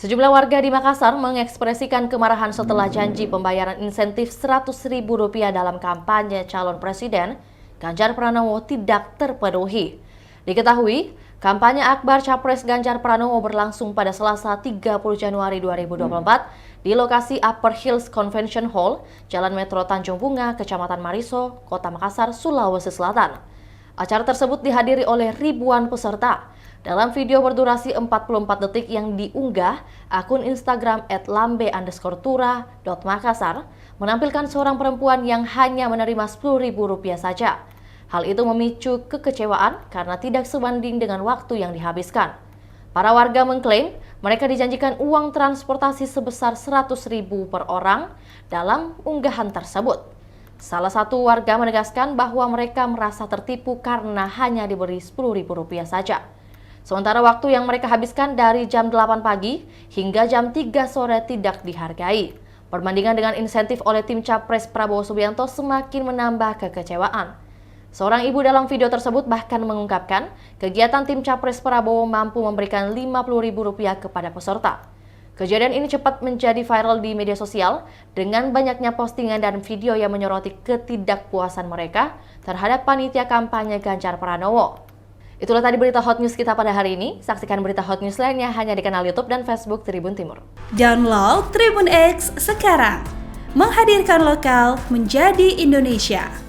Sejumlah warga di Makassar mengekspresikan kemarahan setelah janji pembayaran insentif Rp100.000 dalam kampanye calon presiden Ganjar Pranowo tidak terpenuhi. Diketahui, kampanye Akbar Capres Ganjar Pranowo berlangsung pada Selasa 30 Januari 2024 di lokasi Upper Hills Convention Hall, Jalan Metro Tanjung Bunga, Kecamatan Mariso, Kota Makassar, Sulawesi Selatan. Acara tersebut dihadiri oleh ribuan peserta. Dalam video berdurasi 44 detik yang diunggah, akun Instagram @lambe_tura.makassar menampilkan seorang perempuan yang hanya menerima Rp10.000 saja. Hal itu memicu kekecewaan karena tidak sebanding dengan waktu yang dihabiskan. Para warga mengklaim mereka dijanjikan uang transportasi sebesar Rp100.000 per orang dalam unggahan tersebut. Salah satu warga menegaskan bahwa mereka merasa tertipu karena hanya diberi Rp10.000 saja. Sementara waktu yang mereka habiskan dari jam 8 pagi hingga jam 3 sore tidak dihargai. Perbandingan dengan insentif oleh tim Capres Prabowo Subianto semakin menambah kekecewaan. Seorang ibu dalam video tersebut bahkan mengungkapkan kegiatan tim Capres Prabowo mampu memberikan Rp50.000 kepada peserta. Kejadian ini cepat menjadi viral di media sosial dengan banyaknya postingan dan video yang menyoroti ketidakpuasan mereka terhadap panitia kampanye Ganjar Pranowo. Itulah tadi berita hot news kita pada hari ini. Saksikan berita hot news lainnya hanya di kanal YouTube dan Facebook Tribun Timur. Download Tribun X sekarang. Menghadirkan lokal menjadi Indonesia.